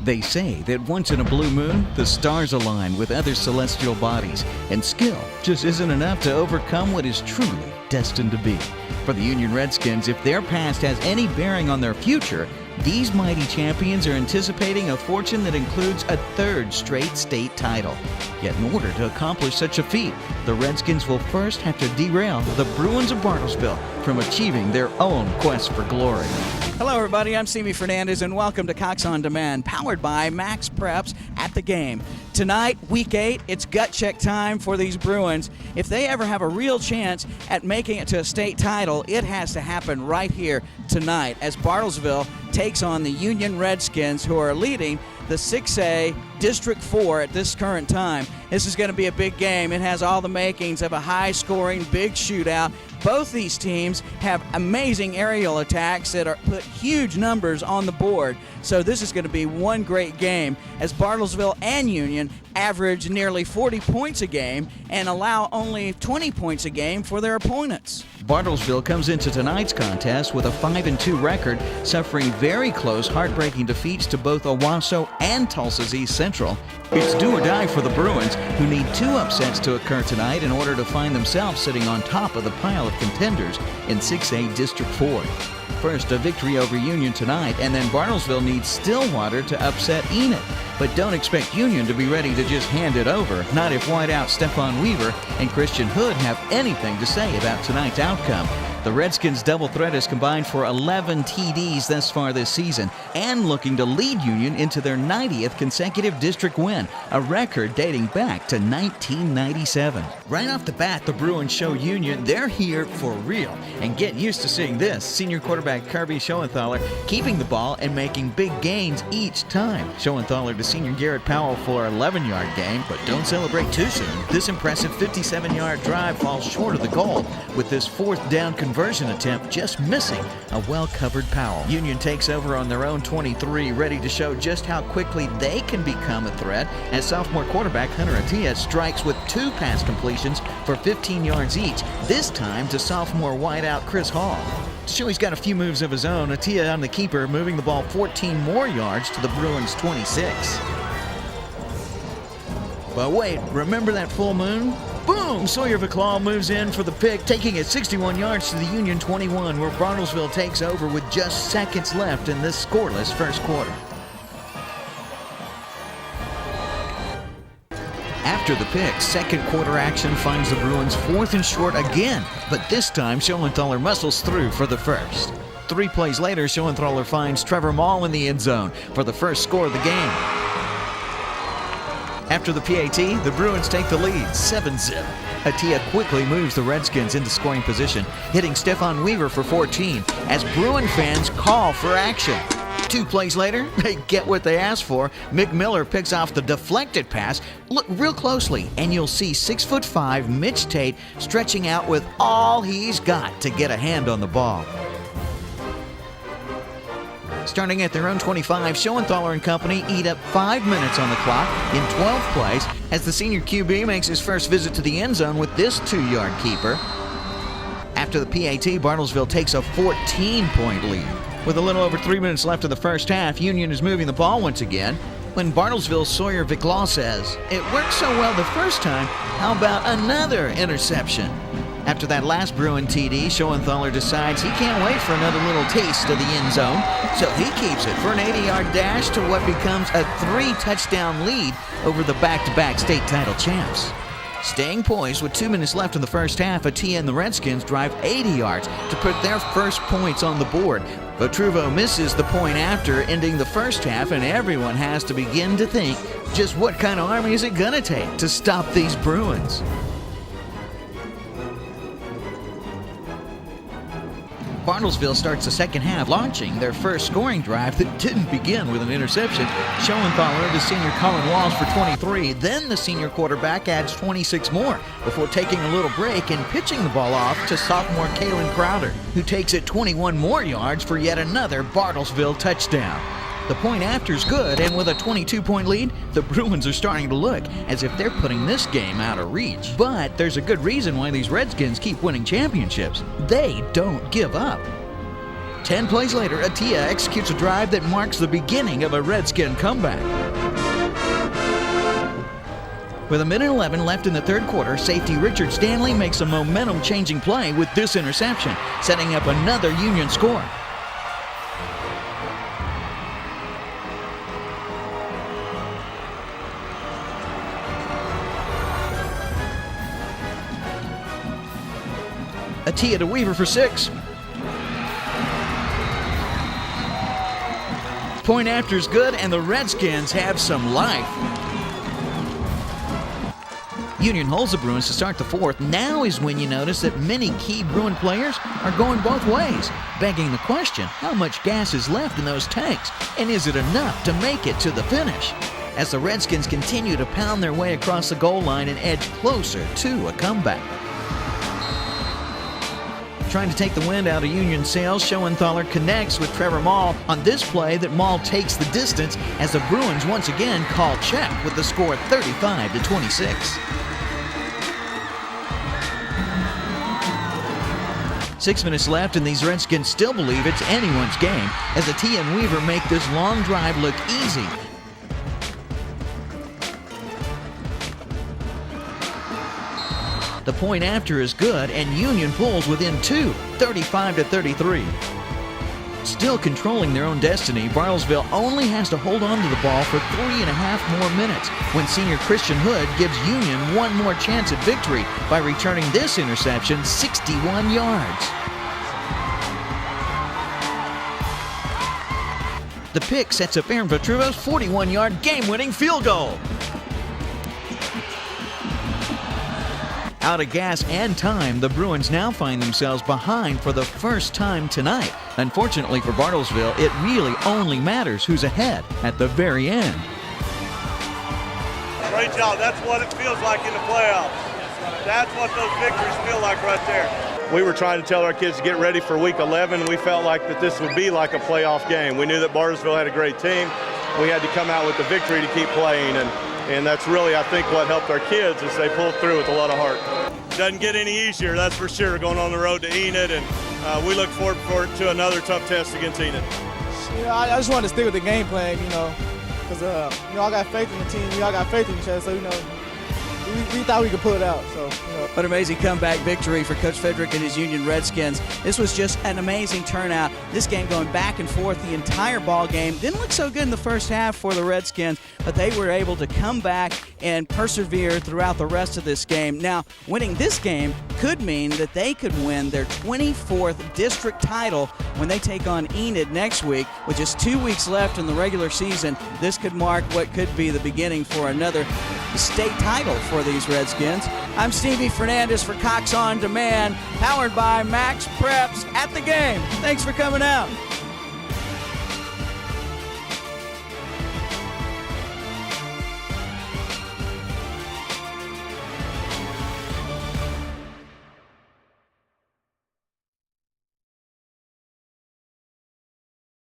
They say that once in a blue moon, the stars align with other celestial bodies, and skill just isn't enough to overcome what is truly destined to be. For the Union Redskins, if their past has any bearing on their future, these mighty champions are anticipating a fortune that includes a third straight state title. Yet in order to accomplish such a feat, the Redskins will first have to derail the Bruins of Bartlesville from achieving their own quest for glory. Hello everybody, I'm Simi Fernandez and welcome to Cox On Demand, powered by Max Preps at the Game. Tonight, Week 8, it's gut check time for these Bruins. If they ever have a real chance at making it to a state title, it has to happen right here tonight as Bartlesville takes on the Union Redskins, who are leading the 6A District 4 at this current time. This is going to be a big game. It has all the makings of a high-scoring, big shootout. Both these teams have amazing aerial attacks that put huge numbers on the board. So this is going to be one great game as Bartlesville and Union average nearly 40 points a game and allow only 20 points a game for their opponents. Bartlesville comes into tonight's contest with a 5-2 record, suffering very close, heartbreaking defeats to both Owasso and Tulsa's East Central. It's do or die for the Bruins, who need 2 upsets to occur tonight in order to find themselves sitting on top of the pile of contenders in 6A District 4. First, a victory over Union tonight, and then Bartlesville needs Stillwater to upset Enid. But don't expect Union to be ready to just hand it over, not if wideout Stephon Weaver and Christian Hood have anything to say about tonight's outcome. The Redskins' double threat has combined for 11 TDs thus far this season and looking to lead Union into their 90th consecutive district win, a record dating back to 1997. Right off the bat, the Bruins show Union they're here for real. And get used to seeing this. Senior quarterback Kirby Schoenthaler keeping the ball and making big gains each time. Schoenthaler to senior Garrett Powell for an 11-yard gain, but don't celebrate too soon. This impressive 57-yard drive falls short of the goal, with this 4th down conversion attempt just missing a well-covered Powell. Union takes over on their own 23, ready to show just how quickly they can become a threat as sophomore quarterback Hunter Attia strikes with 2 pass completions for 15 yards each, this time to sophomore wideout Chris Hall. To show he's got a few moves of his own, Attia on the keeper, moving the ball 14 more yards to the Bruins' 26. But wait, remember that full moon? Boom! Sawyer Viclaw moves in for the pick, taking it 61 yards to the Union 21, where Bartlesville takes over with just seconds left in this scoreless first quarter. After the pick, second quarter action finds the Bruins 4th and short again, but this time Schoenthaler muscles through for the first. 3 plays later, Schoenthaler finds Trevor Mall in the end zone for the first score of the game. After the PAT, the Bruins take the lead, 7-zip. Attia quickly moves the Redskins into scoring position, hitting Stephon Weaver for 14, as Bruin fans call for action. 2 plays later, they get what they asked for. Mick Miller picks off the deflected pass. Look real closely, and you'll see 6'5" Mitch Tate stretching out with all he's got to get a hand on the ball. Starting at their own 25, Schoenthaler and company eat up 5 minutes on the clock in 12 plays as the senior QB makes his first visit to the end zone with this 2-yard keeper. After the PAT, Bartlesville takes a 14-point lead. With a little over 3 minutes left of the first half, Union is moving the ball once again when Bartlesville's Sawyer Viclaw says, "It worked so well the first time, how about another interception?" After that last Bruin TD, Schoenthaler decides he can't wait for another little taste of the end zone, so he keeps it for an 80-yard dash to what becomes a 3-touchdown lead over the back-to-back state title champs. Staying poised with 2 minutes left in the first half, Attia and the Redskins drive 80 yards to put their first points on the board. But Truvo misses the point after, ending the first half, and everyone has to begin to think just what kind of army is it going to take to stop these Bruins. Bartlesville starts the second half, launching their first scoring drive that didn't begin with an interception. Schoenthaler to senior Colin Walsh for 23. Then the senior quarterback adds 26 more before taking a little break and pitching the ball off to sophomore Kalen Crowder, who takes it 21 more yards for yet another Bartlesville touchdown. The point after's good, and with a 22-point lead, the Bruins are starting to look as if they're putting this game out of reach. But there's a good reason why these Redskins keep winning championships. They don't give up. 10 plays later, Atia executes a drive that marks the beginning of a Redskin comeback. With 1:11 left in the third quarter, safety Richard Stanley makes a momentum-changing play with this interception, setting up another Union score. Atia to Weaver for 6. Point after's good, and the Redskins have some life. Union holds the Bruins to start the fourth. Now is when you notice that many key Bruin players are going both ways, begging the question, how much gas is left in those tanks, and is it enough to make it to the finish? As the Redskins continue to pound their way across the goal line and edge closer to a comeback. Trying to take the wind out of Union sails, Schoenthaler connects with Trevor Mall on this play that Mall takes the distance as the Bruins once again call check with the score 35-26. 6 minutes left, and these Redskins still believe it's anyone's game as Atia and Weaver make this long drive look easy. The point after is good, and Union pulls within 2, 35-33. Still controlling their own destiny, Bartlesville only has to hold on to the ball for 3.5 more minutes when senior Christian Hood gives Union one more chance at victory by returning this interception 61 yards. The pick sets up Aaron Vitruvo's 41-yard game-winning field goal. Out of gas and time, the Bruins now find themselves behind for the first time tonight. Unfortunately for Bartlesville, it really only matters who's ahead at the very end. Great job. That's what it feels like in the playoffs. That's what those victories feel like right there. We were trying to tell our kids to get ready for week 11. We felt like that this would be like a playoff game. We knew that Bartlesville had a great team. We had to come out with the victory to keep playing, and that's really, I think, what helped our kids as they pulled through with a lot of heart. Doesn't get any easier, that's for sure, going on the road to Enid, and we look forward to another tough test against Enid. Yeah, I just wanted to stick with the game plan, because I got faith in the team. We all got faith in each other, so we thought we could pull it out. So, What an amazing comeback victory for Coach Fedrick and his Union Redskins. This was just an amazing turnout. This game going back and forth the entire ball game. Didn't look so good in the first half for the Redskins, but they were able to come back and persevere throughout the rest of this game. Now, winning this game could mean that they could win their 24th district title when they take on Enid next week. With just 2 weeks left in the regular season, this could mark what could be the beginning for another state title for these Redskins. I'm Stevie Fernandez for Cox On Demand, powered by Max Preps at the Game. Thanks for coming out.